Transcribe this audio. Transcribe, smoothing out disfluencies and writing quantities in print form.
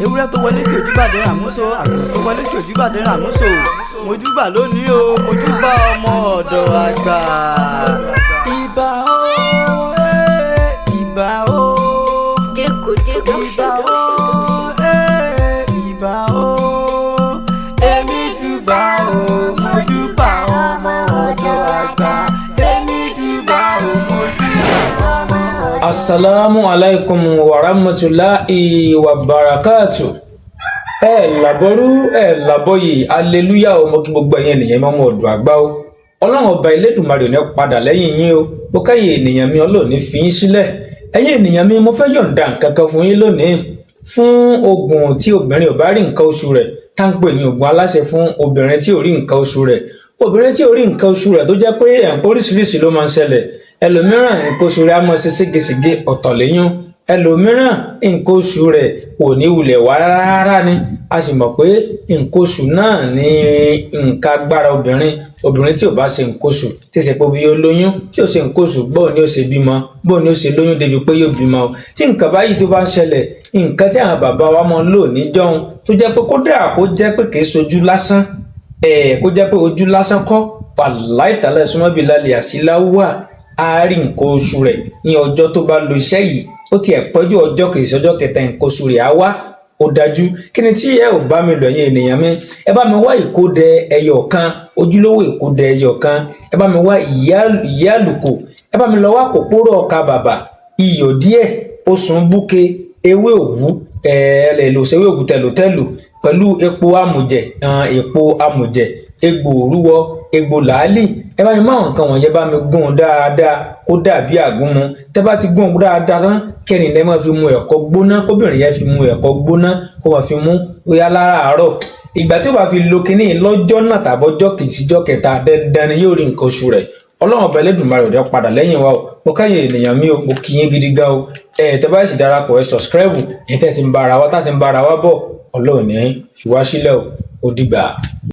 ewúrẹ́ tó wọlé tí òjúbà dé àmúso àgùntàn tó wọlé tí òjúbà dé àmúso mojúbà lónìí o mojúbà ọmọ ọ̀dọ̀ àgbà. Ìbà o ìbà o ìbà o ìbà o èmi júbà o mojúbà ọmọ ọ̀dọ̀ àgbà. Èmi júbà o mojúbà ọmọ ọ̀dọ̀. Assalamu alaikum wa rahmatullahi wa barakatuh. Laboru laboyi hallelujah o mo kí gbogbo ẹ̀yin ènìyàn mo mo ọ̀dọ̀ àgbà o. Ọlọ́run ọba Elédùmarè ní padà lẹ́yìn yín o. Mo káyè ènìyàn mi Ọlọ́run ní fi yín sílẹ̀. Ẹ̀yin ènìyàn mi mo fẹ́ yọ̀ǹda nǹkan kan fún yín lónìí fún ogun tí obìnrin ò bá rí nǹkan oṣù rẹ̀ tá ń pè ní ogun aláṣẹ fún obìnrin tí ò rí nǹkan oṣù rẹ̀. Obìnrin tí ò rí nǹkan oṣù rẹ̀ tó jẹ́ pé oríṣiríṣi ló máa ń ṣẹlẹ̀. Ẹlòmíràn nǹkan oṣù rẹ̀ á máa ṣe ségesège ọ̀tọ̀ léyún. Ẹlòmíràn nǹkan oṣù rẹ̀ kò ní wulẹ̀ wá rárá ni. A sì mọ̀ pé nǹkan oṣù náà ní nǹkan agbára obìnrin tí ò bá ṣe nǹkan oṣù tí ṣe pé bí ó lóyún tí ò ṣe nǹkan oṣù bóò ni ó ṣe bímọ bóò ni ó ṣe lóyún débi pé yóò bímọ o. Tí nǹkan báyìí tó bá ń ṣẹlẹ̀ nǹkan tí àwọn bàbá wa máa ń lò níjọ́un tó jẹ́ pé kódà kó jẹ́ pé kìí ṣojú lásán kó jẹ́ pé ojú lásán kọ́ wàláhì tàláhì súnmọ́ bí lálẹ́ àṣìlá wà á rí nǹkan oṣù rẹ̀ ní ọjọ́ tó bá lo iṣẹ́ yìí ó ti ẹ̀ pẹ́jù ọjọ́ kìí ṣe ọjọ́ kẹta nǹkan oṣù rẹ̀ á wá ó dájú. Kí ni tí ẹ ò bá mi lọ yín ènìyàn mi ẹ bá mi wá ìkódẹ ẹyọ kan ojúlówó ìkódẹ ẹyọ kan ẹ bá mi wá ìyá àlùkò ẹ bá mi lọ wá kòkòrò ọkà bàbà iyọ̀ díẹ̀ osùn búke ewé òwú lòsèwé òwú tẹlòtẹlò pẹ̀lú epo amùjẹ egbò òrúwọ egbò làálì ẹ bá mi máa nǹkan wọ̀nyẹn bá mi gún dáadáa kó dàbí àgúnmu tẹ́ bá ti gún dáadáa tán kẹ́ni lẹ́ máa fi mu ẹ̀kọ gbóná kóbìnrin yẹn fi mu ẹ̀kọ gbóná kó máa fi mú bóyá láràárọ̀ ìgbà tí ó bá fi lo kinní lọ́jọ́ náà tàbọ́jọ́ kejì síjọ́ kẹta dandan ni yóò rí nǹkan oṣù rẹ̀. Ọlọ́run ọba Elédùmarè ọ̀dẹ́ padà lẹ́yìn wa o. Mo káyè ènìyàn mi o mo kí yín gidi gan o. Tẹ́ bá sì darapọ̀ ẹ subscribe ẹ̀ tẹ́ ti ń bára wa tá ti ń bára wa bọ̀ Ọlọ́run ní fi wá sílẹ̀ o. Ó dìgbà.